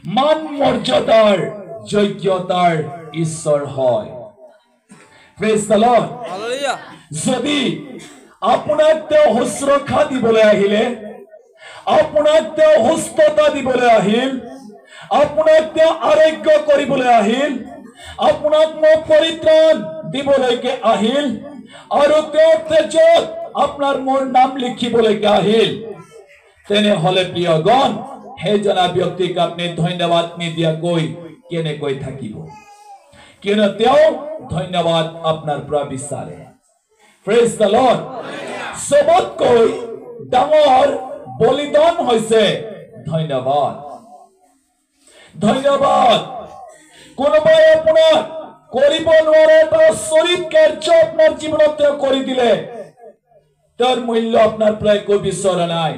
মান মৰ্যাদাৰ যোগ্যতাৰ ঈশ্বৰ হয়। Praise the Lord. হালেলুয়া। যদি আপোনাক তেওঁ শুশ্ৰূষা দিবলৈ আহিলে, আপোনাক তেওঁ সুস্থতা দিবলৈ আহিল, আপোনাক তেওঁ আৰোগ্য কৰিবলৈ আহিল, আপোনাক মোক পৰিত্ৰাণ দিবলৈকে আহিল, আৰু তেওঁৰ তেজত আপোনাৰ মোৰ নাম লিখিবলৈকে আহিল, তেনেহলে প্ৰিয়গণ সেইজনা ব্যক্তিক আপুনি ধন্যবাদ নিদিয়াকৈ কেনেকৈ থাকিব? কিয়নো তেওঁ ধন্যবাদ আপোনাৰ পৰা বিচাৰে। Praise the lord. সবতকৈ ডাঙৰ বলিদান হৈছে ধন্যবাদ। ধন্যবাদ। কোনোবাই আপোনাৰ কৰিব নোৱাৰে এটা আচৰিত কাৰ্য আপোনাৰ জীৱনত কৰি দিলে, তেওঁৰ মূল্য আপোনাৰ পৰা একো বিচৰা নাই।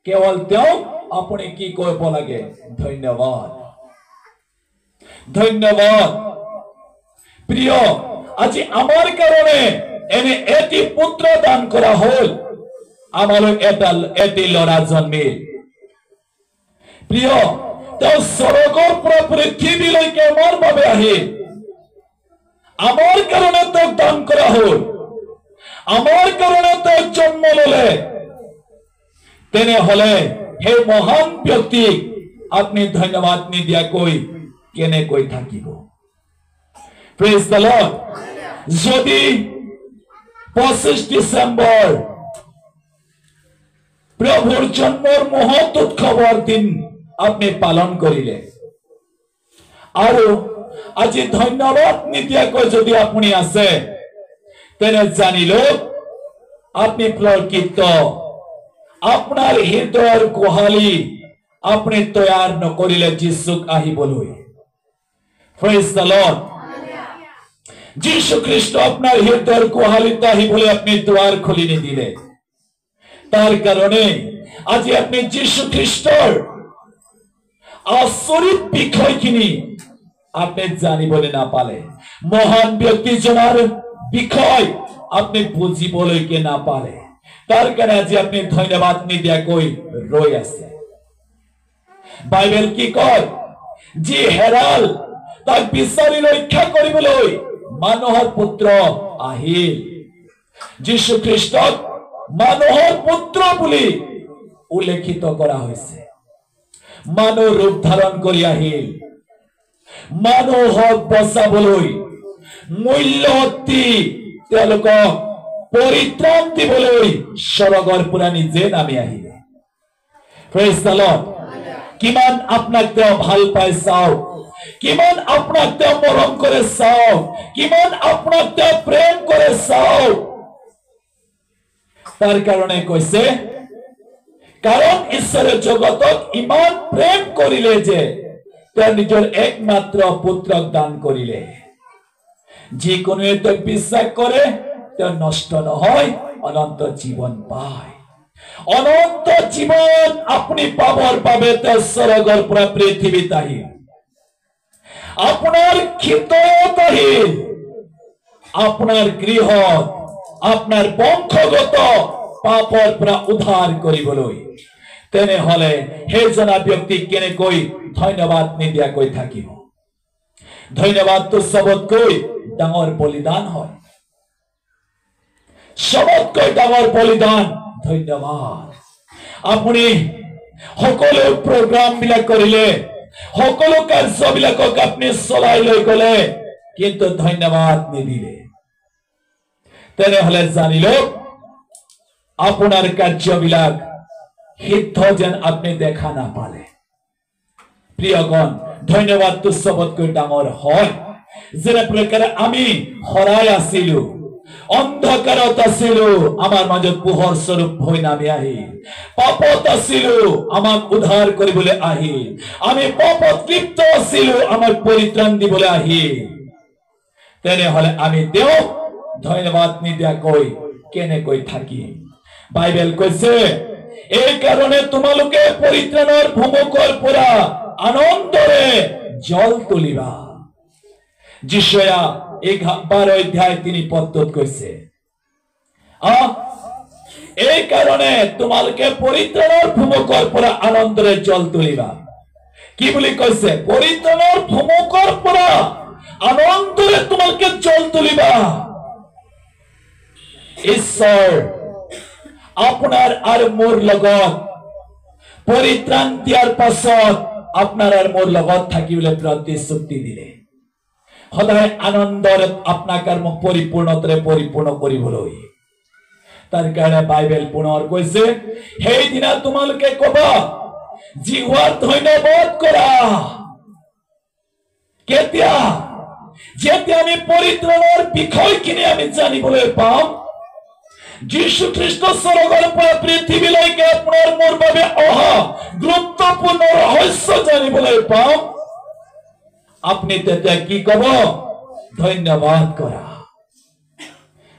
কেৱল তেওঁ আপুনি কি কৰিব লাগে? ধন্যবাদ। ধন্যবাদ। প্ৰিয়, আজি আমাৰ কাৰণে এনে এটি পুত্ৰ দান কৰা হল, আমালৈ এটি ল'ৰা জন্মিল। প্ৰিয়, তেওঁ স্বৰ্গৰ পৰা পৃথিৱীলৈকে আমাৰ বাবে আহিল, আমাৰ কাৰণে তেওঁক দান কৰা হল, আমাৰ কাৰণে তেওঁ জন্ম ললে। তেনেহলে সেই মহান ব্যক্তিক আপুনি ধন্যবাদ নিদিয়াকৈ কেনেকৈ থাকিব? Praise the lord. যদি 25 ডিসেম্বৰ প্ৰভুৰ জন্মৰ মহৎ উৎসৱৰ দিন আপুনি পালন কৰিলে, আৰু আজি ধন্যবাদ নিদিয়াকৈ যদি আপুনি আছে, তেনে জানিল আপুনি প্ৰকৃত আপোনাৰ হৃদয়ৰ গোহালি আপুনি তৈয়াৰ নকৰিলে যীশুক আহিবলৈ। Praise the lord. যীশু খ্ৰীষ্ট আপোনাৰ হৃদয়ৰ গোহালিত আহিবলৈ আপুনি দুৱাৰ খুলি নিদিলে। তাৰ কাৰণে আজি আপুনি যীশু খ্ৰীষ্টৰ আচৰিত বিষয়খিনি আপনি জানিবলৈ নাপালে, মহান ব্যক্তিজনৰ বিষয় আপনি বুজিবলৈকে নাপালে, তাৰ কাৰণে আজি আপনি ধন্যবাদ নিদিয়াকৈ ৰৈ আছে। বাইবেল কি কয়? যি হেৰাল তাক বিচাৰি ৰক্ষা কৰিবলৈ মানুহৰ পুত্ৰ আহিল। যীশু খ্ৰীষ্টক মানুহৰ পুত্ৰ বুলি উল্লেখিত কৰা হৈছে। মানুহ ৰূপ ধাৰণ কৰি আহিল, মানুহক বচাবলৈ মূল্য অতি তেওঁলোকক পৰিত্ৰাণ দিবলৈ স্বৰ্গৰ পৰা নিজে নামি আহিলে। Praise the lord. কিমান আপোনাক তেওঁ ভাল পাই চাওক, কিমান আপোনাক তেওঁ মৰম কৰে চাওক, কিমান আপোনাক তেওঁ প্ৰেম কৰে চাওক। তাৰ কাৰণে কৈছে, কাৰণ ঈশ্বৰে জগতক ইমান প্ৰেম কৰিলে যে তেওঁ নিজৰ একমাত্ৰ পুত্ৰক দান কৰিলে, যিকোনোৱে তেওঁক বিশ্বাস কৰে তেওঁ নষ্ট নহয়, অনন্ত জীৱন পায়। অনন্ত জীবন আপনি পাবাৰ বাবে তেওঁ স্বৰ্গৰ পৰা পৃথিৱীত আহিল, আপোনাৰ হৃদয়ত আহিল, আপোনাৰ গৃহত আপোনাৰ বংশগত পাপৰ পৰা উদ্ধাৰ কৰিবলৈ। তেনেহলে সেইজনা ব্যক্তি কেনেকৈ ধন্যবাদ নিদিয়াকৈ থাকিব? ধন্যবাদটো সবতকৈ ডাঙৰ বলিদান হয়, সবতকৈ ডাঙৰ বলিদান ধন্যবাদ। আপুনি সকলো প্ৰগ্ৰাম বিলাক কৰিলে, সকলো কাৰ্যবিলাকক আপুনি চলাই লৈ গলে, কিন্তু ধন্যবাদ নিদিলে, তেনেহলে জানিল আপোনাৰ কাৰ্যবিলাক সিদ্ধ যেন আপনি দেখা নাপালে। প্ৰিয়গণ, ধন্যবাদটো সবতকৈ ডাঙৰ হয়। যেনে প্ৰকাৰে আমি হৰাই আছিলো, অন্ধকাৰত আছিলো, আমাৰ মাজত পোহৰ স্বৰূপ হৈ নামি আহিল, পাপত আছিলো, আমাক উদ্ধাৰ কৰিবলৈ আহিল, আমি পাপত লিপ্ত আছিলো, আমাক পৰিত্ৰাণ দিবলৈ আহিল। তেনেহলে আমি তেওঁক ধন্যবাদ নিদিয়াকৈ কেনেকৈ থাকিম? বাইবেল কৈছে, এই কাৰণে তোমালোকে পৰিত্ৰাণৰ ভূমুকৰ পৰা আনন্দৰে জল তুলিবা। যিশয়া 12 অধ্যায় 3 পদত কৈছে, এই কাৰণে তোমালোকে পৰিত্ৰাণৰ ভূমুকৰ পৰা আনন্দৰে জল তুলিবা। কি বুলি কৈছে পৰিত্ৰাণৰ ভূমুকৰ পৰা আনন্দৰে তোমালোকে জল তুলিবা ঈশ্বৰ আপোনাৰ আৰু মোৰ লগত পৰিত্ৰাণ দিয়াৰ পাছত আপোনাৰ আৰু মোৰ লগত থাকিবলৈ প্ৰতিশ্ৰুতি দিলে সদায় আনন্দৰে আপোনাক আৰু মোক পৰিপূৰ্ণতাৰে পৰিপূৰ্ণ কৰিবলৈ তাৰ কাৰণে বাইবেল পুনৰ কৈছে সেইদিনা তোমালোকে কবা জিহুৱাৰ ধন্যবাদ কৰা কেতিয়া যেতিয়া আমি পৰিত্ৰাণৰ বিষয়খিনি আমি জানিবলৈ পাম যীশু খ্ৰীষ্ট স্বৰ্গৰ পৰা পৃথিৱীলৈকে আপোনাৰ মোৰ বাবে অহা গুৰুত্বপূৰ্ণ ৰহস্য জানিবলৈ পাম আপনি তেতিয়া কি কব ধন্যবাদ কৰা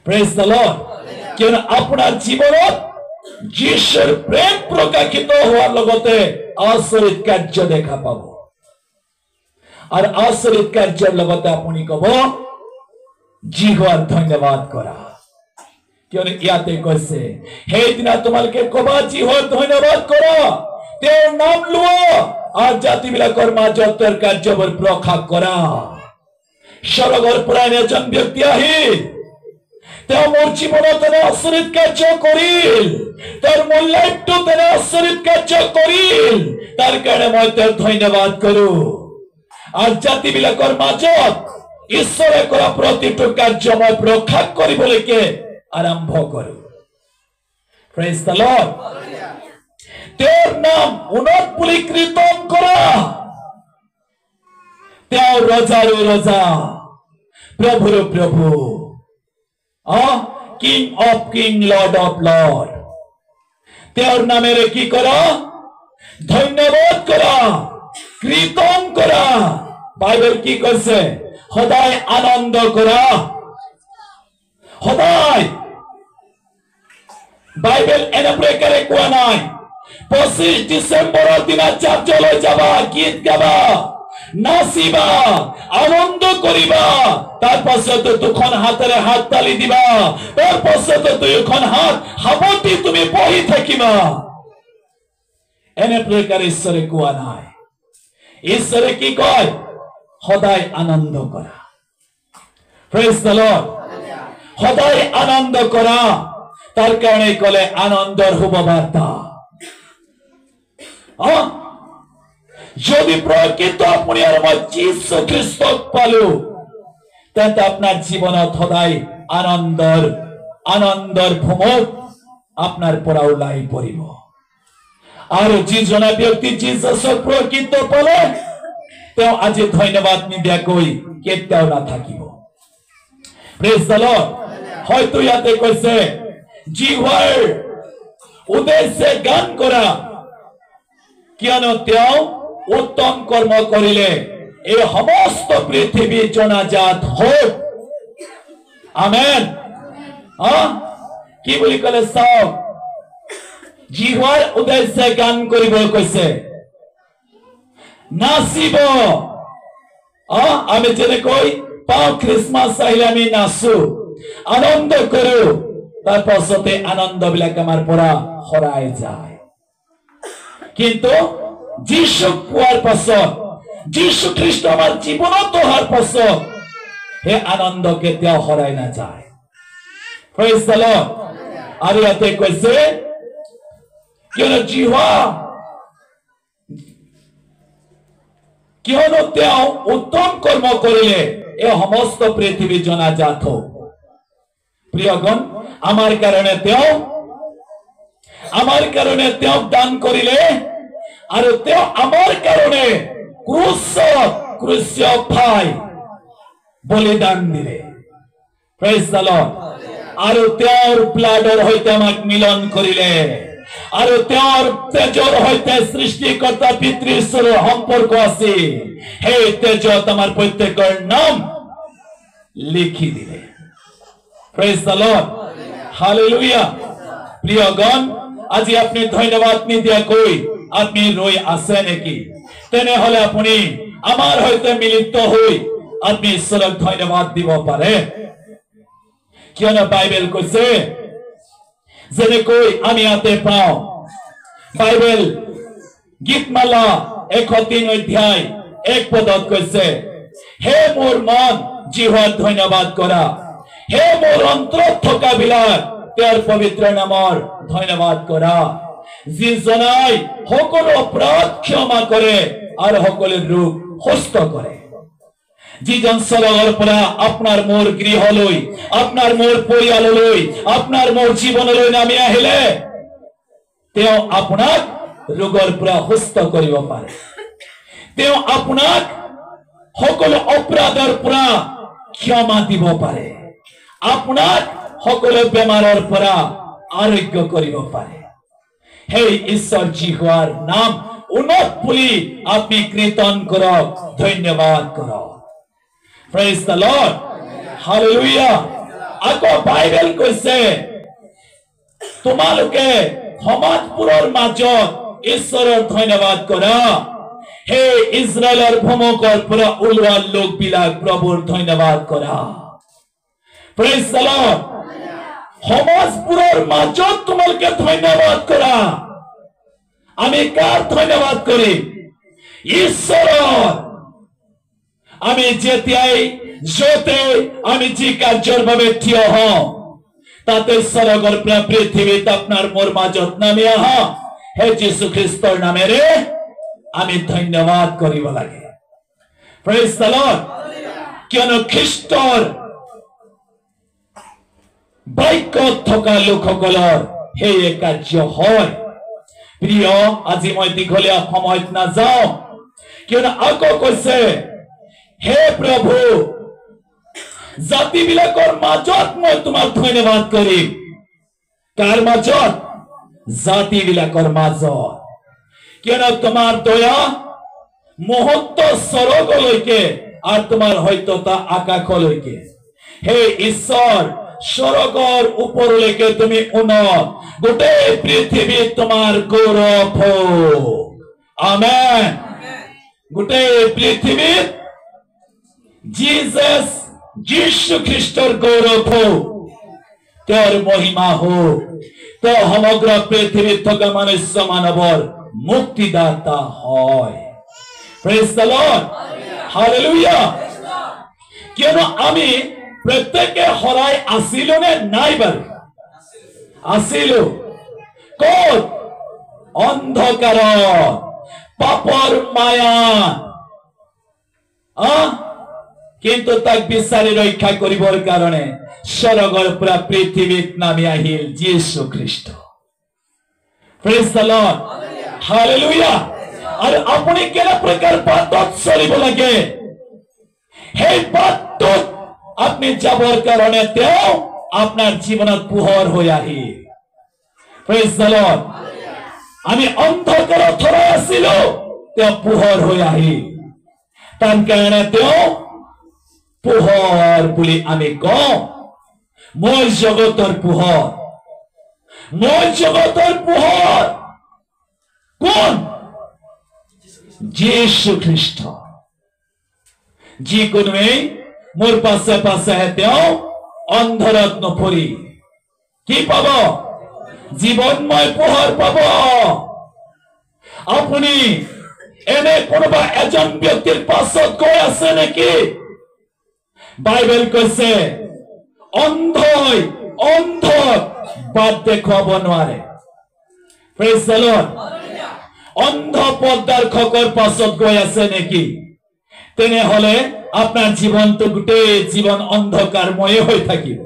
প্ৰেজ দ্য লৰ্ড কিয়নো আপোনাৰ জীৱনত যীশুৰ প্ৰেম প্ৰকাশিত হোৱাৰ লগতে আচৰিত কাৰ্য দেখা পাব আৰু আচৰিত কাৰ্যৰ লগতে আপুনি কব জিহুৱাৰ ধন্যবাদ কৰা কিয়নো ইয়াতে কৈছে সেইদিনা তোমালোকে কবা জিহুৱাৰ ধন্যবাদ কৰা তেওঁৰ নাম লোৱা আৰু জাতিবিলাকৰ মাজত তেওঁৰ কাৰ্যবোৰ প্ৰকাশ কৰা স্বৰ্গৰ পৰা এজন ব্যক্তি আহিল তেওঁ মোৰ জীৱনত এনে আচৰিত কাৰ্য কৰিল তেওঁৰ মোৰ লাইফটোত এনে আচৰিত কাৰ্য কৰিল তাৰ কাৰণে মই তেওঁৰ ধন্যবাদ কৰো আৰু জাতিবিলাকৰ মাজত ঈশ্বৰে কৰা প্ৰতিটো কাৰ্য মই প্ৰকাশ কৰিবলৈকে আৰম্ভ কৰো প্ৰেজ দ্য লৰ্ড তেওঁৰ নাম উন্নত বুলি কীৰ্তন কৰা তেওঁ ৰজাৰো ৰজা প্ৰভুৰো প্ৰভু king of king lord of lord তেওঁৰ নামেৰে কি কৰা ধন্যবাদ কৰা কীৰ্তন কৰা বাইবেল কি কৈছে সদায় আনন্দ কৰা সদায় বাইবেল এনে প্ৰকাৰে কোৱা নাই 25 ডিসেম্বৰৰ দিনা চাৰ্চলৈ যাবা গীত গাবা নাচিবা আনন্দ কৰিবা তাৰ পাছত দুখন হাতেৰে হাত তালি দিবা তাৰ পাছত দুখন হাত হাবতি তুমি বহি থাকিবা এনে প্ৰকাৰে ঈশ্বৰে কোৱা নাই ঈশ্বৰে কি কয় সদায় আনন্দ কৰা প্ৰেজ দ্য লৰ্ড সদায় আনন্দ কৰা তাৰ কাৰণে কলে আনন্দৰ শুভবাৰ্তা যদি প্ৰকৃত আপুনি আৰু মই যীশু খ্ৰীষ্টক পালো তেন্তে আপোনাৰ জীৱনত সদায় আনন্দৰ ভূমুক আপোনাৰ পৰা ওলাই পৰিব আৰু যিজনা ব্যক্তি যীশুক প্ৰকৃত পালে তেওঁ আজি ধন্যবাদ নিদিয়াকৈ কেতিয়াও নাথাকিব প্ৰেজ দ্য লৰ্ড হয়তো ইয়াতে কৈছে জিহুৱাৰ উদ্দেশ্যে গান কৰা কিয়নো তেওঁ উত্তম কৰ্ম কৰিলে এই সমস্ত পৃথিৱী জনাজাত হ'ল আমেন কি বুলি কলে চাওক জিহুৱাৰ উদ্দেশ্যে গান কৰিব কৈছে নাচিব আমি যেনেকৈ পাওঁ খ্ৰীষ্টমাছ আহিলে আমি নাচো আনন্দ কৰো তাৰ পাছতে আনন্দ বিলাক আমাৰ পৰা হৰাই যায় কিন্তু যীশুক পোৱাৰ পাছত যীশু খ্ৰীষ্ট আমাৰ জীৱনত অহাৰ পাছত সেই আনন্দ কেতিয়াও হৰাই নাযায় প্ৰেজ দ্য লৰ্ড আৰু ইয়াতে কৈছে কিয়নো কিয়নো তেওঁ উত্তম কৰ্ম কৰিলে এই সমস্ত পৃথিৱী জনাজাত হ'ল প্ৰিয়গণ আমাৰ কাৰণে তেওঁক দান কৰিলে আৰু তেওঁ আমাৰ কাৰণে ক্ৰুচত ভাই বলিদান দিলে প্ৰেজ দ্য লৰ্ড আৰু তেওঁৰ ব্লাডৰ সৈতে আমাক মিলন কৰিলে আৰু তেওঁৰ তেজৰ সৈতে সৃষ্টিকৰ্তা পিতৃ ঈশ্বৰৰ সম্পৰ্ক আছে সেই তেজত আমাৰ প্ৰত্যেকৰ নাম লিখি দিলে প্ৰেজ দ্য লৰ্ড হালেলুয়া প্ৰিয়গণ আজি আপুনি ধন্যবাদ নিদিয়াকৈ আপনি ৰৈ আছে নেকি তেনেহলে আপুনি আমাৰ সৈতে মিলিত হৈ আপনি ঈশ্বৰক ধন্যবাদ দিব পাৰে কিয়নো বাইবেল কৈছে যেনেকৈ আমি ইয়াতে পাওঁ বাইবেল গীতমালা 103 অধ্যায় 1 পদত কৈছে, হে মোৰ মন জিহ্বাৰ ধন্যবাদ কৰা, হে মোৰ অন্তৰত থকা বিলাক তেওঁৰ পবিত্ৰ নামৰ ধন্যবাদ কৰা, যি জনাই সকলো অপৰাধ ক্ষমা কৰে আৰু সকলো ৰোগ সুস্থ কৰে। যিজন স্বৰ্গৰ পৰা আপোনাৰ মোৰ গৃহলৈ, আপোনাৰ মোৰ পৰিয়াললৈ, আপোনাৰ মোৰ জীৱনলৈ নামি আহিলে তেওঁ আপোনাক ৰোগৰ পৰা সুস্থ কৰিব পাৰে। তেওঁ আপোনাক সকলো অপৰাধৰ পৰা ক্ষমা দিব পাৰে, আপোনাক সকলো বেমাৰৰ পৰা আৰোগ্য কৰিব পাৰে। সেই ঈশ্বৰ জিহ্বাৰ নাম উন্নত বুলি আপনি কীৰ্তন কৰক, ধন্যবাদ কৰক। Praise the Lord. Hallelujah. আকৌ বাইবেল কৈছে তোমালোকে সমাজবোৰৰ মাজত ঈশ্বৰৰ ধন্যবাদ কৰা, হে ইজৰাইলৰ ভূমুকৰ পৰা ওলোৱা লোকবিলাক প্ৰভুৰ ধন্যবাদ কৰা। Praise the Lord. সমাজবোৰৰ মাজত তোমালোকে ধন্যবাদ কৰা। আমি কাৰ ধন্যবাদ কৰিম? ঈশ্বৰৰ। আমি যেতিয়াই যতে আমি যি কাৰ্যৰ বাবে থিয় হওঁ তাতে স্বৰ্গৰ পৰা পৃথিৱীত আপোনাৰ মোৰ মাজত নামি আহা হে যীশু খ্ৰীষ্টৰ নামেৰে আমি ধন্যবাদ কৰিব লাগে। Praise the Lord. কিয়নো খ্ৰীষ্টৰ বাক্যত থকা লোকসকলৰ সেই কাৰ্য হয়। প্ৰিয়, আজি মই দীঘলীয়া সময়ত নাযাওঁ, কিয়নো আকৌ কৈছে, হে প্ৰভু জাতিবিলাকৰ মাজত মই তোমাক ধন্যবাদ কৰিম। কাৰ মাজত? জাতিবিলাকৰ মাজত। কিয়নো তোমাৰ দয়া মুহূৰ্ত স্বৰ্গলৈকে আৰু তোমাৰ সত্যতা আকাশলৈকে। হে ঈশ্বৰ, স্বৰ্গৰ ওপৰলৈকে তুমি উন্নত, গোটেই পৃথিৱীত তোমাৰ গৌৰৱ হোক। আমেন। গোটেই পৃথিৱীত Jesus, যীশু খ্ৰীষ্টৰ গৌৰৱ হোক, তেওঁৰ মহিমা হোক, তেওঁ সমগ্ৰ পৃথিৱীত থকা মনুষ্য মানৱৰ মুক্তিদাতা হয়। Praise the Lord. Hallelujah. কিয়নো আমি প্ৰত্যেকে হৰাই আছিলো নে নাই বাৰু? আছিলো। ক'ত? অন্ধকাৰত, পাপৰ মায়া। কিন্তু তাক বিচাৰি ৰক্ষা কৰিবৰ কাৰণে স্বৰ্গৰ পৰা পৃথিৱীত নামি আহিল যীশু খ্ৰীষ্ট। Praise the Lord. Hallelujah. আৰু আপুনি কেনে প্ৰকাৰ বাটত চলিব লাগে, সেই বাটটোত আপনি যাবৰ কাৰণে তেওঁ আপোনাৰ জীৱনত পোহৰ হৈ আহিল। Praise the Lord. আমি অন্ধকাৰত হৰাই আছিলো, তেওঁ পোহৰ হৈ আহিল। তাৰ কাৰণে তেওঁ পোহৰ বুলি আমি কওঁ। মই জগতৰ পোহৰ। মই জগতৰ পোহৰ। কোন? যীশু খ্ৰীষ্ট। যিকোনোৱে মোৰ পাছে পাছে তেওঁ অন্ধৰত নপৰি কি পাব? জীৱনময় পোহৰ পাব। আপুনি এনে কোনোবা এজন ব্যক্তিৰ পাছত গৈ আছে নেকি? বাইবেল কৈছে অন্ধই অন্ধক বাট দেখুৱাব নোৱাৰে। Praise the Lord. অন্ধ পথদৰ্শকৰ পাছত গৈ আছে নেকি? তেনেহলে আপনাৰ জীবনটো গোটেই জীবন অন্ধকাৰময় হয়ে থাকিব।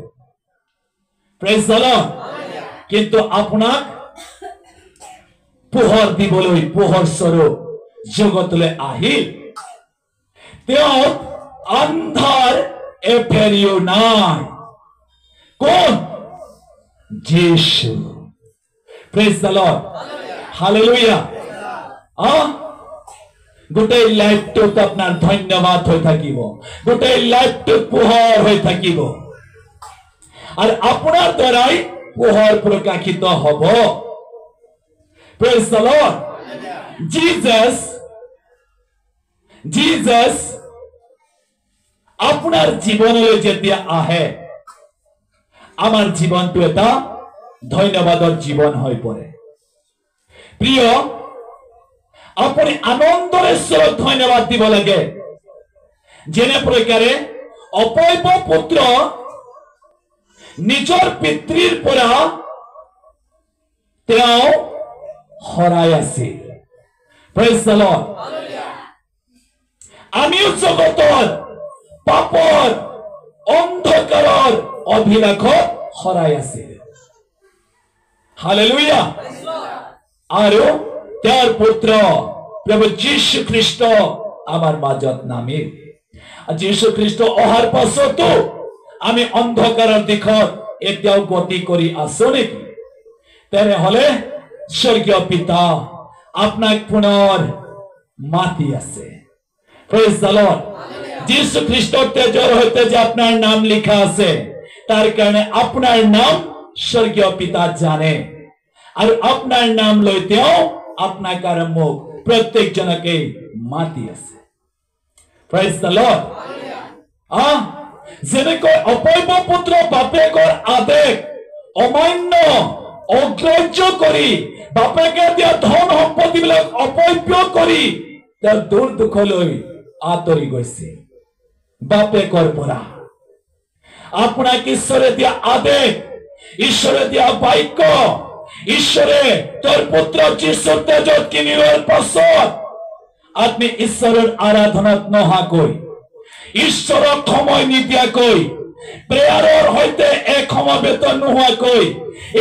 Praise the Lord. কিন্তু আপনাক পোহৰ দিবলৈ পোহৰ স্বৰূপ জগতলৈ আহিল। তেওঁ আন্ধাৰ এফেৰিও নাই। কোন? যীশু। Praise the Lord. Hallelujah. গোটেই লাইফটোত আপনাৰ ধন্যবাদ হয়ে থাকিব, গোটেই লাইফটোত পোহৰ হৈ থাকিব, আৰ আপনাৰ দ্বাৰাই পোহৰ প্ৰকাশিত হব। Praise the Lord. Jesus আপনাৰ জীবনলৈ যেতিয়া আহে আমাৰ জীবনটো এটা ধন্যবাদৰ জীবন হৈ পৰে। প্ৰিয়, আপুনি আনন্দৰে ঈশ্বৰক ধন্যবাদ দিব লাগে। যেনে প্ৰকাৰে অপয়ব পুত্ৰ নিজৰ পিতৃৰ পৰা তেওঁ হৰাই আছিল। Praise the lord. আমিও জগতৰ পাপৰ অন্ধকাৰৰ অভিলাষত হৰাই আছিল। হালেলুয়া। আৰু তেওঁৰ পুত্ৰ প্ৰভু যীশু খ্ৰীষ্ট আমাৰ মাজত নামিল। যীশু খ্ৰীষ্ট অহাৰ পাছতো আমি অন্ধকাৰৰ দিশত এতিয়াও গতি কৰি আছো নেকি? তেনেহলে স্বৰ্গীয় পিতা আপোনাক পুনৰ মাতি আছে। Praise the lord. যীশু খ্ৰীষ্টৰ তেজৰ সৈতে যে আপোনাৰ নাম লিখা আছে, তাৰ কাৰণে আপোনাৰ নাম স্বৰ্গীয় পিতা জানে, আৰু আপোনাৰ নাম লৈ তেওঁ আপোনাক আৰু মোক প্ৰত্যেকজনকে মাতি আছে। Praise the lord. যেনেকৈ অপয়ব পুত্ৰ বাপেকৰ আদেশ অমান্য অগ্ৰাহ্য কৰি বাপেকে দিয়া ধন সম্পত্তিবিলাক অপব্য কৰি তেওঁ দূৰ দুখলৈ আঁতৰি গৈছে বাপেকৰ পৰা। আপোনাক ঈশ্বৰে দিয়া আদেশ, ঈশ্বৰে দিয়া বাক্য, ঈশ্বৰে তেওঁৰ পুত্ৰ যীশুৰ তেজত কিনিবৰ পাছত আপুনি ঈশ্বৰৰ আৰাধনাত নহাকৈ, ঈশ্বৰক সময় নিদিয়াকৈ, প্ৰেয়াৰৰ সৈতে এক সমবেত নোহোৱাকৈ,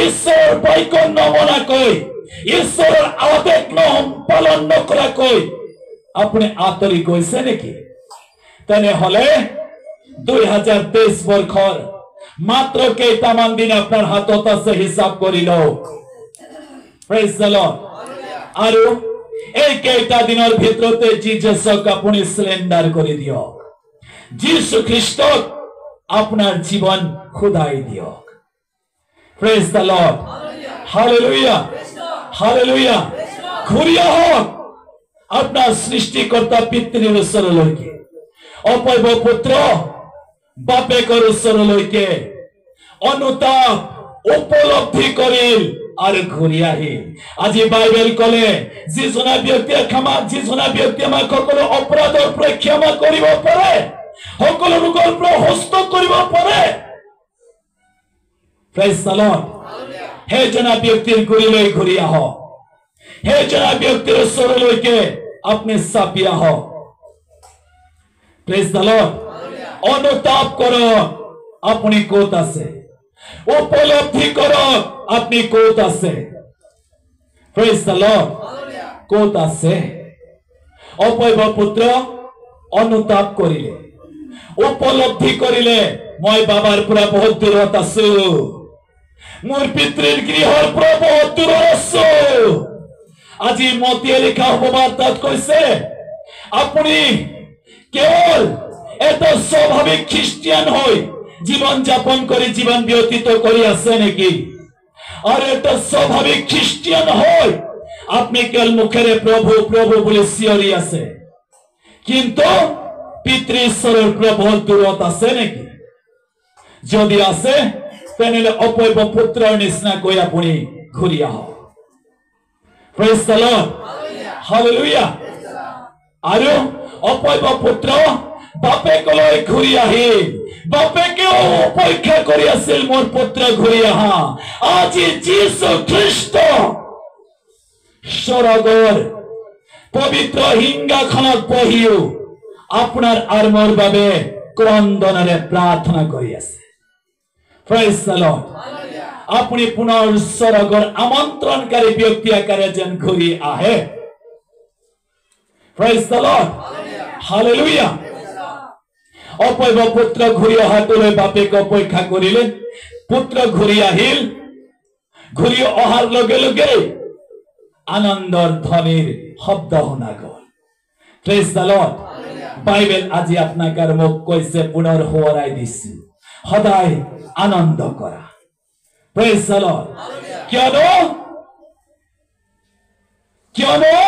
ঈশ্বৰৰ বাক্য নমনাকৈ, ঈশ্বৰৰ আদেশ পালন নকৰাকৈ আপুনি আঁতৰি গৈছে নেকি? তেনেহলে 2023 বৰ্ষৰ মাত্ৰ কেইটামান দিন আপোনাৰ হাতত আছে, হিচাপ কৰি লওক। Praise the lord. আৰু এই কেইটা দিনৰ ভিতৰতে জিজাছক আপুনি সাৰেণ্ডাৰ কৰি দিয়ক। যীশু খ্ৰীষ্টক আপোনাৰ জীৱন খুদাই দিয়ক। Praise the Lord. Hallelujah, hallelujah. ঘূৰি আহক আপোনাৰ সৃষ্টিকৰ্তা পিতৃৰ ওচৰলৈকে, অপয়ব পুত্ৰ বাপেকৰ ওচৰলৈকে অনুতাপ উপলব্ধি কৰিল আৰু ঘূৰি আহিল। আজি বাইবেল কলে যিজনা ব্যক্তিয়ে আমাক সকলো অপৰাধৰ পৰা ক্ষমা কৰিব পাৰে, সকলো ৰোগৰ পৰা সুস্থ কৰিব পাৰে। Praise the lord. সেইজনা ব্যক্তিৰ গুৰিলৈ ঘূৰি আহক, সেইজনা ব্যক্তিৰ ওচৰলৈকে আপুনি চাপি আহক। Praise the lord. অনুতাপ কৰক আপুনি ক'ত আছে, উপলব্ধি কৰক আপুনি ক'ত আছে। Praise the lord. ক'ত আছে? অপয়ব পুত্ৰ অনুতাপ কৰিলে, উপলব্ধি কৰিলে, মই বাবাৰ পৰা বহুত দূৰত আছো, মোৰ পিতৃৰ গৃহৰ পৰা বহুত দূৰত আছো। আজি মতিয়ে লিখা উপবাৰ্তাত কৈছে, আপুনি কেৱল এটা স্বাভাৱিক খ্ৰীষ্টিয়ান হৈ জীৱন যাপন কৰি জীৱন ব্যতীত কৰি আছে নেকি? আৰু এটা স্বাভাৱিক খ্ৰীষ্টিয়ান হৈ আপনি কেৱল মুখেৰে প্ৰভু প্ৰভু বুলি চিঞৰি আছে, কিন্তু পিতৃ ঈশ্বৰৰ পৰা বহুত দূৰত আছে নেকি? যদি আছে, তেনেহলে অপয়ব পুত্ৰৰ নিচিনাকৈ আপুনি ঘূৰি আহক। Praise the Lord. হালেলুয়া। আৰু অপয়ব পুত্ৰ বাপেকলৈ ঘূৰি আহিল। বাপেকেও অপেক্ষা কৰি আছিল, মোৰ পুত্ৰ ঘূৰি আহা। আজি যীশু খ্ৰীষ্ট স্বৰ্গৰ পবিত্ৰ সিংহাসনত বহিও আপোনাৰ আৰু মোৰ বাবে ক্ৰন্দনেৰে প্ৰাৰ্থনা কৰি আছে। Praise the lord. আপুনি পুনৰ স্বৰ্গৰ আমন্ত্ৰণকাৰী ব্যক্তি আকাৰে যেন ঘূৰি আহে। Praise the Lord. হালেলুয়া। অপয়ব পুত্ৰ ঘূৰি অহাটোলৈ বাপেকে অপেক্ষা কৰিলে, পুত্ৰ ঘূৰি আহিল। ঘূৰি অহাৰ লগে লগে আনন্দৰ ধ্বনিৰ শব্দ শুনা গল। Praise the Lord. বাইবেল আজি আপোনাক আৰু মোক কৈছে, পুনৰ সোঁৱৰাই দিছো, সদায় আনন্দ কৰা। Praise the lord. কিয়নো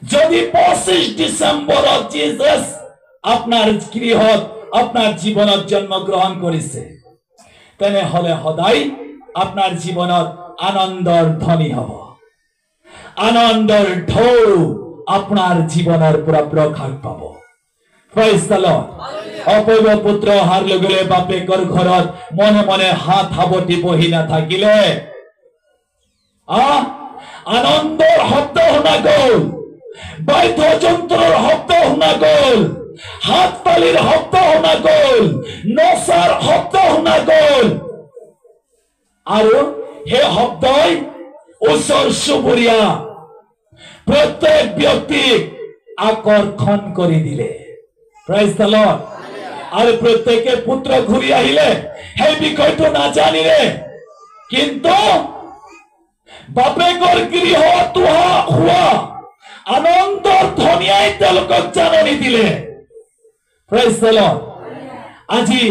যদি 25 ডিচেম্বৰত জিজাছ আপনাৰ গৃহত আপনাৰ জীবনত জন্মগ্ৰহণ কৰেছে, তেনেহলে সদায় আপনাৰ জীবনত আনন্দৰ ধ্বনি হব, আনন্দৰ ঢৌ আপোনাৰ জীৱনৰ পৰা প্ৰকাশ পাব। Praise the lord. অপূৰ্ব পুত্ৰ অহাৰ লগে লগে বাপেকৰ ঘৰত মনে মনে হাত সাৱটি বহি নাথাকিলে আনন্দৰ শব্দ শুনা গ'ল, বাদ্যযন্ত্ৰৰ শব্দ শুনা গ'ল, হাত তালিৰ শব্দ শুনা গ'ল, নচাৰ শব্দ শুনা গ'ল। আৰু সেই শব্দই ওচৰ চুবুৰীয়া প্ৰত্যেক ব্যক্তিক আকৰ্ষণ কৰি দিলে। Praise the lord. আৰু প্ৰত্যেকে পুত্ৰ ঘূৰি আহিলে সেই বিষয়টো নাজানিলে, কিন্তু বাপেকৰ গৃহত হোৱা আনন্দৰ ধ্বনিয়াই তেওঁলোকক জাননী দিলে। Praise the lord. আজি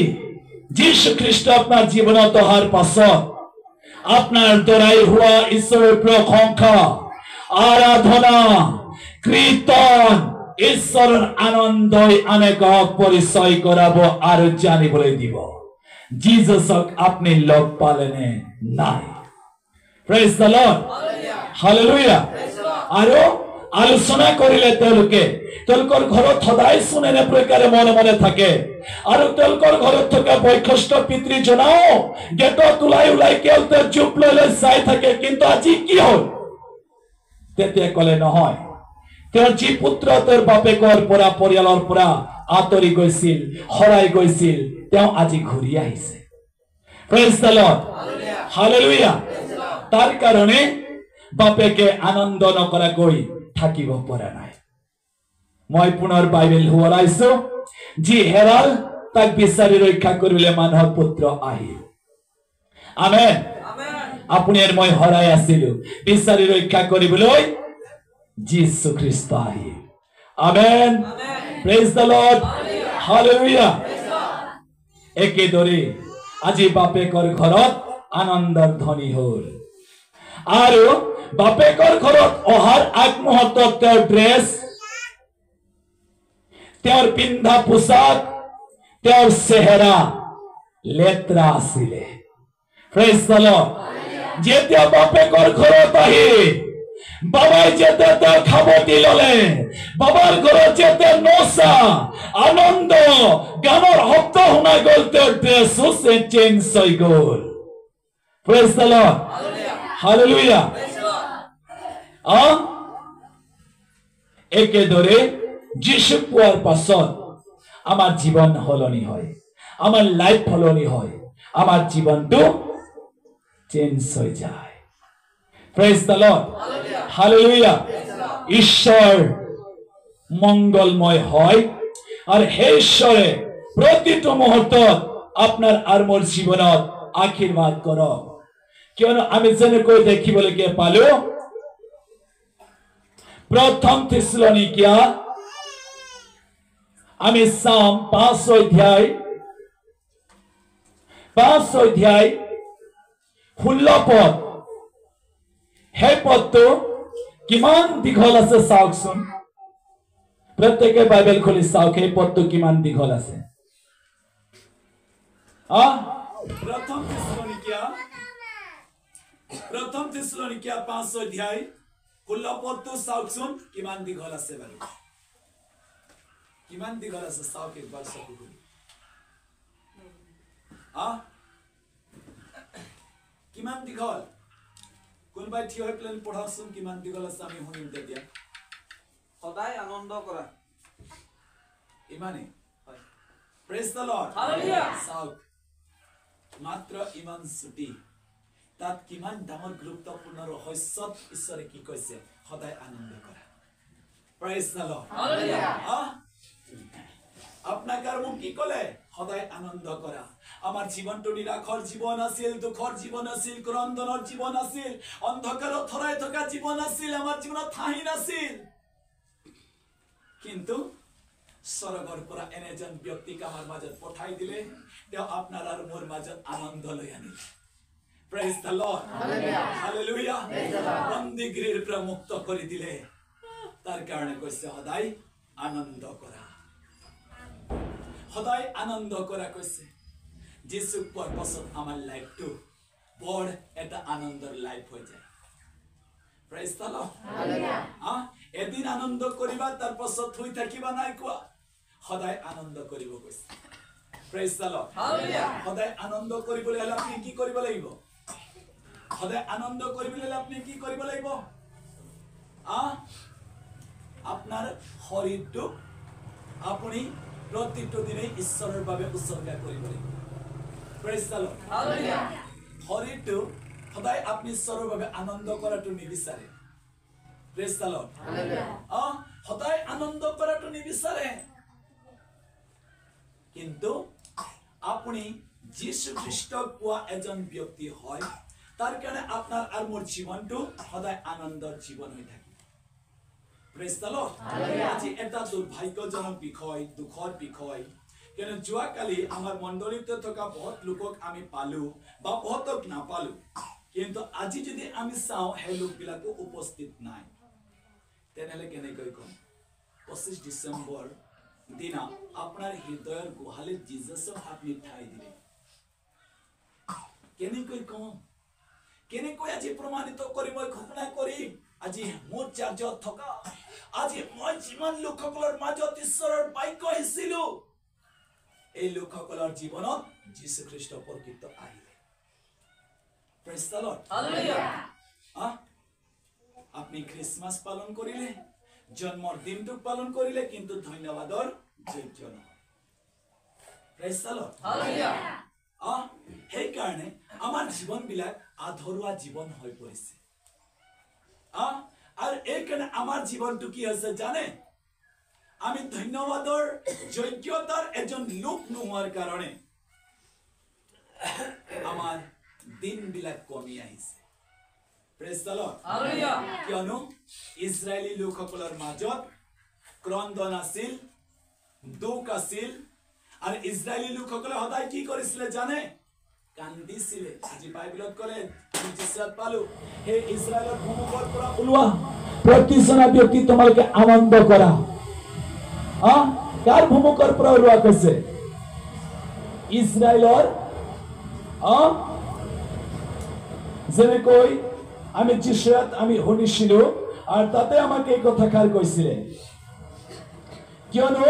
যীশু খ্ৰীষ্ট আপোনাৰ জীৱনত অহাৰ পাছত আপনার দ্বারাই হওয়া ঈশ্বরের প্রশংসা, আরাধনা, কীর্তন, ঈশ্বরের আনন্দই আনেকক পরিচয় করাবো আর জানিবলৈ দিব। জিজাসক আপনি লগ পালেনে নাই? Praise the Lord. হালেলুয়া। আৰু আলোচনা কৰিলে তেওঁলোকৰ ঘৰত সদায় শুনেনে প্ৰকাৰে মনে মনে থাকে। আৰু তেওঁলোকৰ ঘৰত থকা বয়সস্থ পিতৃজনাও গেটত ওলাই কেওলতে চুপ লৈ চাই থাকে। কিন্তু আজি কি হ'ল? তেতিয়া ক'লে নহয়, তেওঁৰ যি পুত্ৰ তেওঁৰ বাপেকৰ পৰা পৰিয়ালৰ পৰা আঁতৰি গৈছিল, হৰাই গৈছিল, তেওঁ আজি ঘূৰি আহিছে। Praise the Lord. হালেলুয়া। তাৰ কাৰণে বাপেকে আনন্দ নকৰাকৈ থাকিব পৰা নাই। মই পুনৰ বাইবেল শুৱৰাইছো, যি হেৰাল তাক বিচাৰি ৰক্ষা কৰিবলৈ মানুহৰ পুত্ৰ আহিল। আমেন। আপুনি আৰু মই হৰাই আছিলো, বিচাৰি ৰক্ষা কৰিবলৈ যীশু খ্ৰীষ্ট আহিল। Amen. Praise the Lord. Hallelujah. একেদৰে আজি বাপেকৰ ঘৰত আনন্দৰ ধ্বনি হ'ল। আৰু বাপেকৰ ঘৰত অহাৰ আগমুহূৰ্তত তেওঁৰ ড্ৰেছ, তেওঁৰ পিন্ধা পোছাক, তেওঁৰ চেহেৰা লেতেৰা আছিলে। Praise the lord. যেতিয়া বাপেকৰ ঘৰত আহি বাবাই যেতিয়া তেওঁ খাবতি ললে, বাবাৰ ঘৰত যেতিয়া নচা আনন্দ গানৰ শব্দ শুনা গ'ল, তেওঁৰ ড্ৰেছো চেঞ্জ হৈ গ'ল। Praise the Lord. হালেলুয়া। একেদৰে যীশু পোৱাৰ পাছত আমাৰ জীৱন সলনি হয়, আমাৰ লাইফ সলনি হয়, আমাৰ জীৱনটো চেঞ্জ হৈ যায়। Praise the Lord. হালেলুয়া। ঈশ্বৰ মংগলময় হয় আৰু সেই ঈশ্বৰে প্ৰতিটো মুহূৰ্তত আপোনাৰ আৰু মোৰ জীৱনত আশীৰ্বাদ কৰক। কিয়নো আমি যেনেকৈ দেখিবলৈ পালো, প্ৰথম থেছালনিকিয়া আমি চাম 5 অধ্যায় 16 পদ। সেই পদটো কিমান দীঘল আছে চাওকচোন। প্ৰত্যেকে বাইবেল খুলি চাওক, সেই পদটো কিমান দীঘল আছে। প্ৰথম থেছালনিকিয়া 5 অধ্যায় 16 পদটো চাওকচোন কিমান দীঘল আছে বাৰু। কিমান দীঘল আছে চাওক একবাৰ চকু খুলি। কিমান দীঘল? কোনোবাই থিয় হৈ পেলাই পঢ়াওকচোন কিমান দীঘল আছে, আমি শুনিম তেতিয়া। সদায় আনন্দ কৰা। ইমানেই? Praise the lord. চাওক মাত্ৰ ইমান ছুটি, তাত কিমান ডাঙৰ গুৰুত্বপূৰ্ণ ৰহস্যত ঈশ্বৰে কি কৈছে? সদায় আনন্দ কৰা। Praise the lord. আপোনাক আৰু মোক কি ক'লে? সদায় আনন্দ কৰা। আমাৰ জীৱনটো নিৰাশৰ জীৱন আছিল, দুখৰ জীৱন আছিল, ক্ৰন্দনৰ জীৱন আছিল, অন্ধকাৰত হৰাই থকা জীৱন আছিল, আমাৰ জীৱনত ঠাই নাছিল। কিন্তু স্বৰ্গৰ পৰা এনে এজন ব্যক্তিক আমাৰ মাজত পঠাই দিলে, তেওঁ আপোনাৰ আৰু মোৰ মাজত আনন্দ লৈ আনিলে। Praise the Lord. হালেলুয়া। বন্দীগৃহৰ পৰা মুক্ত কৰি দিলে। তাৰ কাৰণে কৈছে সদায় আনন্দ কৰা। সদায় আনন্দ কৰা কৈছে। যীচুক পোৱাৰ পাছত আমাৰ লাইফটো বৰ এটা আনন্দৰ লাইফ হৈ যায়। প্ৰেইজ দ্য লৰ্ড হালেলুয়া এদিন আনন্দ কৰিবা তাৰ পাছত থৈ থাকিবা নাই কোৱা সদায় আনন্দ কৰিব কৈছে প্ৰেইজ দ্য লৰ্ড হালেলুয়া সদায় আনন্দ কৰিবলৈ হলে আপুনি কি কৰিব লাগিব সদায় আনন্দ কৰিবলৈ হলে আপুনি কি কৰিব লাগিব আপনাৰ শৰীৰটো আপনি প্ৰত্যেকটো দিনে ঈশ্বৰেৰ বাবে উৎসৰ্গ কৰিব লাগিব প্ৰেজ দ্য লৰ্ড হালেলুয়া শৰীৰটো সদায় আপনি ঈশ্বৰেৰ বাবে আনন্দ কৰাটো নিবিচাৰে প্ৰেজ দ্য লৰ্ড হালেলুয়া সদায় আনন্দ কৰাটো নিবিচাৰে কিন্তু আপনি যীশু খ্ৰীষ্টক পোৱা এজন ব্যক্তি হয় তাৰ কাৰণে আপনাৰ আৰ মোৰ জীবনটো সদায় আনন্দৰ জীবন হৈ থাকে প্ৰেজ দ্য লৰ্ড হালেলুয়া আজি এটা দুৰ্ভাগ্যজনক বিষয় দুখৰ বিষয় কেন যোৱা কালি আমাৰ মণ্ডলীতে থকা বহুত লোকক আমি পালো বা বহুতক নাপালো কিন্তু আজি যদি আমি চাও হে লোকবিলাকো উপস্থিত নাই তেনেহলে কেনেকৈ কম 25 ডিসেম্বৰ দিনা আপোনাৰ হৃদয়ৰ গোহালিত জিজাছক আপনি ঠাই দিলে কেনেকৈ কম কেনেকৈ আজি প্ৰমাণিত কৰি মই ঘোষণা কৰিম আজি মোৰ চাৰ্জত থকা আজি মই যিমান লোকসকলৰ মাজত ঈশ্বৰৰ বাক্য আহিছিলো এই লোকসকলৰ জীৱনত যীশু খ্ৰীষ্ট প্ৰকৃত আহিলে প্ৰেজ দ্য লৰ্ড হালেলুয়া আপনি খ্ৰীষ্টমাস পালন কৰিলে জন্মৰ দিনটো পালন কৰিলে কিন্তু ধন্যবাদৰ যোগ্য নহয় প্ৰেজ দ্য লৰ্ড হালেলুয়া সেই কাৰণে আমাৰ জীৱন বিলাক আধৰুৱা জীৱন হৈ পৰিছে আৰু এই কাৰণে আমাৰ জীৱনটো কি হৈছে জানে আমি ধন্যবাদৰ যোগ্যতাৰ এজন লোক নোহোৱাৰ কাৰণে আমাৰ দিন বিলাক কমি আহিছে প্ৰেজ দ্য লৰ্ড হালেলুয়া কিয়নো ইজৰাইলী লোকসকলৰ মাজত ক্ৰন্দন আছিল দুখ আছিল আৰু ইজৰাইলী লোকসকলে সদায় কি কৰিছিলে জানে কান্দিছিলে আজি বাইবেলত ক'লে জিজাত পালো হে ইজৰাইলৰ ভূমিৰ পৰা ওলোৱা প্ৰতিজনা ব্যক্তি তোমালোকে আনন্দ কৰা কাৰ ভূমিৰ পৰা ওলোৱা কৈছে ইজৰাইলৰ যেনেকৈ আমি জিছৰাত আমি শুনিছিলো আৰু তাতে আমাক এই কথাষাৰ কৈছিলে কিয়নো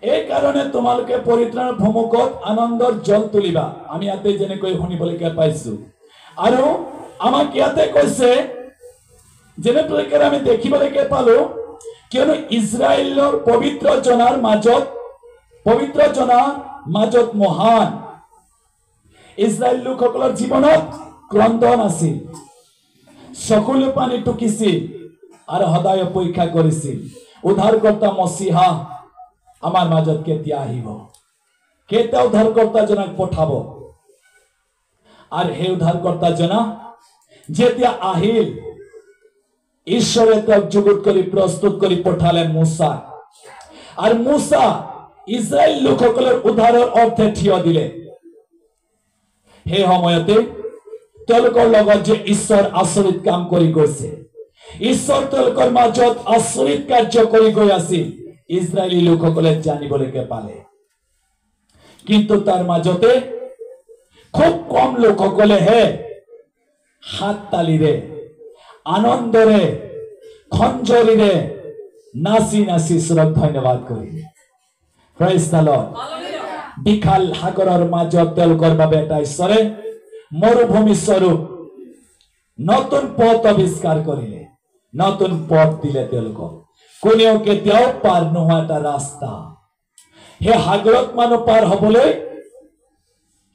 এই কাৰণে তোমালোকে পৰিত্ৰাণ ভূমুকত আনন্দৰ জল তুলিবা আমি ইয়াতে যেনেকৈ শুনিবলৈকে পাইছো আৰু আমাক ইয়াতে কৈছে যেনেকৈ আমি দেখিবলৈকে পালো কিয়নো ইজৰাইলৰ পবিত্ৰ জনাৰ মাজত মহান ইজৰাইল লোকসকলৰ জীৱনত ক্ৰন্দন আছিল সকলো পানী টুকিছিল আৰু সদায় অপেক্ষা কৰিছিল উদ্ধাৰকৰ্তা মছিহা আমাৰ মাজত কেতিয়া আহিব কেতিয়া উদ্ধাৰকৰ্তা জনক পঠাব আৰু হে উদ্ধাৰকৰ্তা জনা যেতিয়া আহিল ঈশ্বৰে তেওঁক যুগুত কৰি প্ৰস্তুত কৰি পঠালে মুসা আৰু মুসা ইজৰাইল লোকসকলৰ উদ্ধাৰৰ অৰ্থে থিয় দিলে সেই সময়তে তেওঁলোকৰ লগত যে ঈশ্বৰ আচৰিত কাম কৰি গৈছে ঈশ্বৰ তেওঁলোকৰ মাজত আচৰিত কাৰ্য কৰি গৈ আছিল ইজৰাইলী লোকসকলে জানিবলৈকে পালে কিন্তু তাৰ মাজতে খুব কম লোকসকলেহে হাত তালিৰে আনন্দৰে খঞ্জৰিৰে নাচি নাচি ঈশ্বৰক ধন্যবাদ কৰিলে প্ৰেইজ দ্য লৰ্ড বিশাল সাগৰৰ মাজত তেওঁলোকৰ বাবে এটা ঈশ্বৰে মৰুভূমি স্বৰূপ নতুন পথ আৱিষ্কাৰ কৰিলে নতুন পথ দিলে তেওঁলোকক কোনেও কেতিয়াও পাৰ নোহোৱা এটা ৰাস্তা সেই সাগৰত মানুহ পাৰ হবলৈ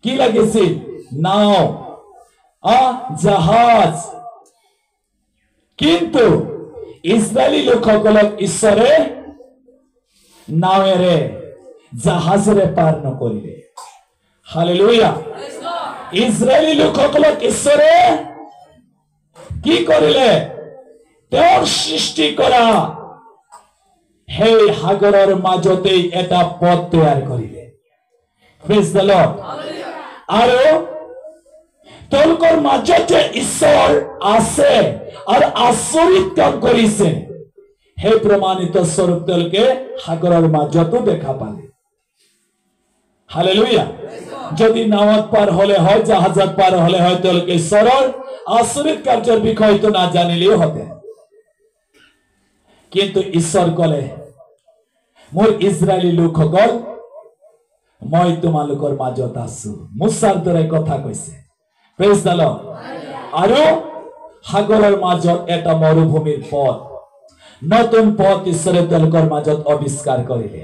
কি লাগিছিল নাও জাহাজ কিন্তু ইজৰাইলী লোকসকলক ঈশ্বৰে নাৱেৰে জাহাজেৰে পাৰ নকৰিলে হালেলুয়া ইজৰাইলী লোকসকলক ঈশ্বৰে কি কৰিলে তেওঁৰ সৃষ্টি কৰা সেই সাগৰৰ মাজতে এটা পথ তৈয়াৰ কৰিলে প্ৰেইজ দ্য লৰ্ড আৰু তেওঁলোকৰ মাজতে ঈশ্বৰ আছে আৰু আচৰিত কাম কৰিছে সেই প্ৰমাণিত স্বৰূপ তেওঁলোকে সাগৰৰ মাজতো দেখা পালে হালেলুয়া। যদি নাওয়াত পাৰ হলে হয়, জাহাজত পাৰ হলে হয়, তেওঁলোকে ঈশ্বৰৰ আচৰিত কাৰ্যৰ বিষয়টো নাজানিলেও হতে, কিন্তু ঈশ্বৰ কলে মোৰ ইজৰাইলী লোকসকল মই তোমালোকৰ মাজত আছো। মুছাৰ দৰে কথা কৈছে। Praise the lord. আৰু সাগৰৰ মাজত এটা মৰুভূমিৰ পথ, নতুন পথ ঈশ্বৰে তেওঁলোকৰ মাজত আৱিষ্কাৰ কৰিলে।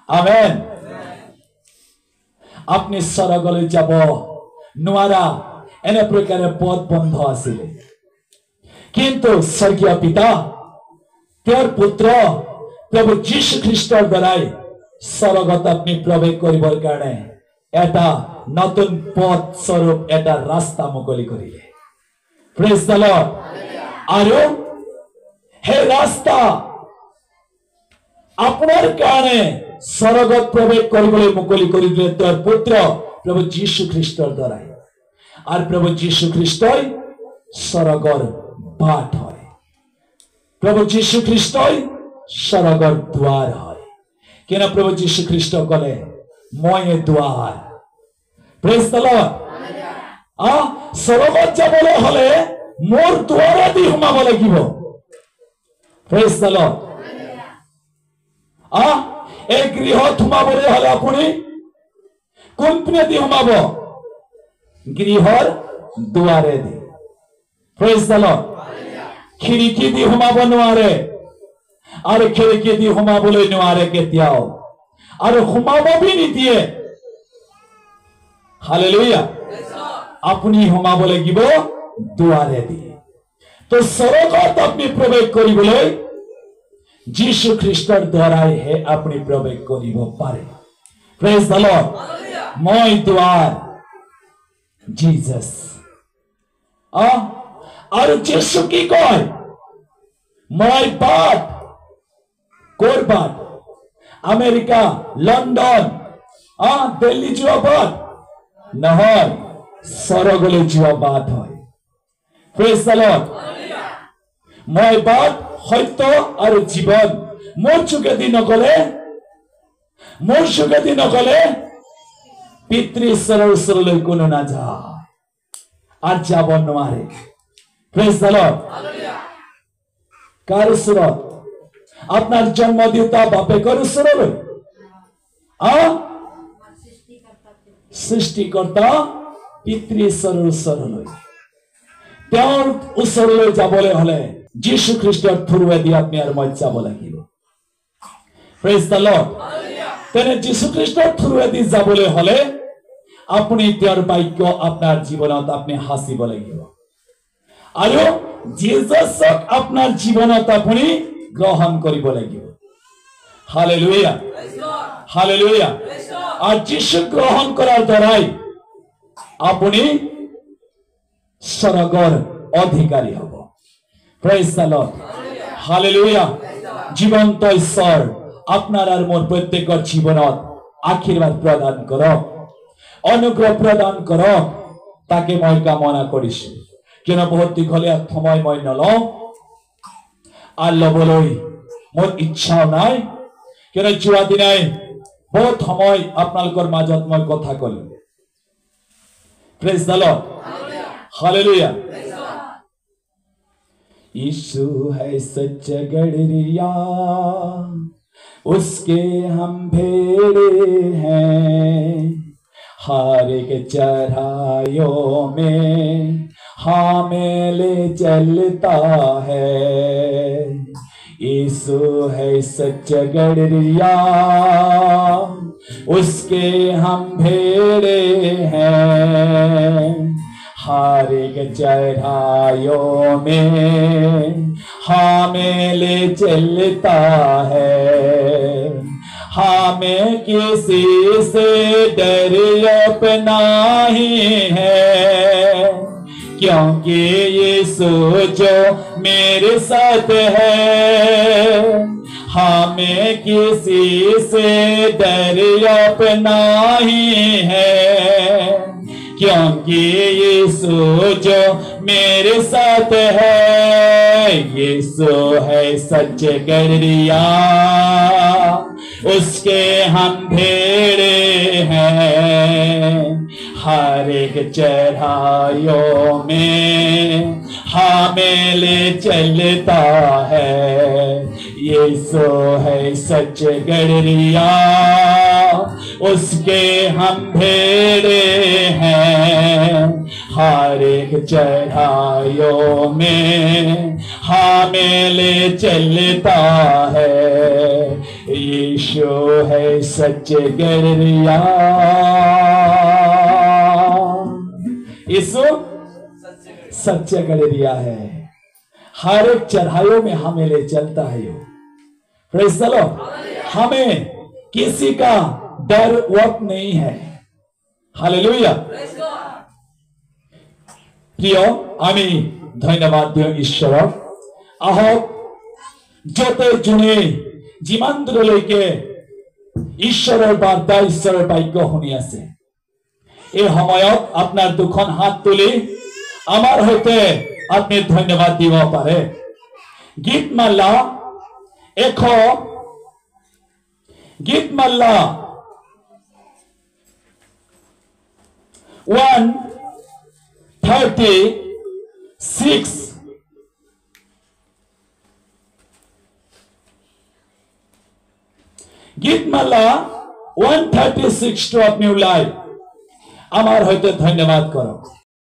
আমেন। আপনি স্বৰ্গলৈ যাব নোৱাৰা এনে প্ৰকাৰে পথ বন্ধ আছিল, কিন্তু স্বৰ্গীয় পিতা তেওঁৰ পুত্ৰ প্ৰভু যীশু খ্ৰীষ্টৰ দ্বাৰাই স্বৰ্গত আপনি প্ৰৱেশ কৰিবৰ কাৰণে এটা নতুন পথ স্বৰূপ এটা ৰাস্তা মুকলি কৰিলে। Praise the lord. আৰু সেই ৰাস্তা আপোনাৰ কাৰণে স্বৰ্গত প্ৰৱেশ কৰিবলৈ মুকলি কৰি দিলে তেওঁৰ পুত্ৰ প্ৰভু যীশু খ্ৰীষ্টৰ দ্বাৰাই। আর প্রভু যীশু খ্রিস্টই স্বর্গর বাট হয়, প্রভু যীশু খ্রিস্টই স্বর্গর দ্বার হয়। কেন প্রভু যীশু খ্রিস্ট কলে মই দ্বার। Praise the Lord. স্বর্গত যাবলৈ হলে মোৰ দ্বাৰেদি সোমাব লাগিব। Praise the lord. এই গৃহত সোমাবলৈ হলে আপুনি কোনপিনেদি সোমাব? গৃহৰ দুৱাৰেদি। Praise the lord. খিৰিকী দি সোমাব নোৱাৰে, আৰু খিৰিকী দি সোমাবলৈ নোৱাৰে কেতিয়াও, আৰু সোমাব বি নিদিয়ে। হালেলুয়া। আপুনি সোমাব লাগিব দুৱাৰেদি। তো স্বৰ্গত আপুনি প্ৰৱেশ কৰিবলৈ যীশু খ্ৰীষ্টৰ দ্বাৰাইহে আপুনি প্ৰৱেশ কৰিব পাৰে। Praise the lord. মই দুৱাৰ, জিজাস। আৰ যীশু কি কয়? মই বাট। কোৰ বাট? আমেৰিকা, লন্ডন, দিল্লি যোৱা বাট নহয়, স্বৰ্গলৈ যোৱা বাট হয়। Praise the lord. মই বাট, সত্য আৰু জীৱন। মোৰ যোগেদি নগলে পিতৃ ঈশ্বৰৰ ওচৰলৈ কোনো নাযায়, আৰ যাব নোৱাৰে। Praise the lord. কাৰ ওচৰত? আপোনাৰ জন্ম দেউতা বাপেকৰ ওচৰলৈ, সৃষ্টিকৰ্তা পিতৃ ঈশ্বৰৰ ওচৰলৈ। তেওঁৰ ওচৰলৈ যাবলৈ হলে যীশু খ্ৰীষ্টৰ থ্ৰুৱেদি আপুনি আৰু মই যাব লাগিব। Praise the lord. তেনে যীশু খ্ৰীষ্টৰ থ্ৰুৱেদি যাবলৈ হলে আপুনি তেওঁৰ বাক্য আপোনাৰ জীৱনত আপুনি সাঁচিব লাগিব, আৰু জিজাছক আপোনাৰ জীৱনত আপুনি গ্ৰহণ কৰিব লাগিব। Hallelujah, hallelujah. আৰ যীশু গ্ৰহণ কৰাৰ দ্বাৰাই আপনি স্বৰ্গৰ অধিকারী হব। Praise the Lord. হালেলুয়া। জীবন্ত ঈশ্বর আপনার আর মোর প্রত্যেকের জীবনত আশীর্বাদ প্রদান করক, অনুগ্রহ প্রদান করক, তাকে মই কামনা কৰিছো। কিয়নো বহুত দীঘলীয়া সময় মই নলওঁ আৰ লবলৈ মোৰ ইচ্ছাও নাই, কিয়নো যোৱা দিনাই বহুত সময় আপোনালোকৰ মাজত মই কথা কলো। Praise the Lord. Hallelujah. Yeshu है सच्चा गड़रिया, उसके हम भेड़े हैं, हर एक चढ़ाइयों में हमें ले चलता है। यीशु है सच्चा गड़रिया, उसके हम भेड़े हैं, हर एक चढ़ाइयों में हमें ले चलता है। हमें किसी से डर अपना ही है, क्योंकि यीशु जो मेरे साथ है। हमें किसी से डर अपना ही है, क्योंकि यीशु जो मेरे साथ है। यीशु है सच्चे गड़रिया, उसके हम भेड़े हैं। हर एक चढ़ाइयों में हमें ले चलता है। यीशु है सच गड़रिया, उसके हम भेड़े हैं। हर एक चढ़ाइयों में हमें ले चलता है। यीशु है सच गड़रिया। यीशु सच गड़रिया है, हर एक चढ़ाइयों में हमें ले चलता है। Praise the Lord. हमें किसी का डर वक्त नहीं है। हालेलुया। প্রিয়, আমি ধন্যবাদ দিওঁ ঈশ্বৰক। আহক য'তে যোনে যিমান দূৰলৈকে ঈশ্বৰৰ বাৰ্তা, ঈশ্বৰৰ বাক্য শুনি আছে, এই সময়ত আপোনাৰ দুখন হাত তুলি আমাৰ সৈতে আপুনি ধন্যবাদ দিব পাৰে। গীতমালা 136 গীতমালা 136 টো আপনি ওলাই আমাৰ হয়তো ধন্যবাদ কৰো।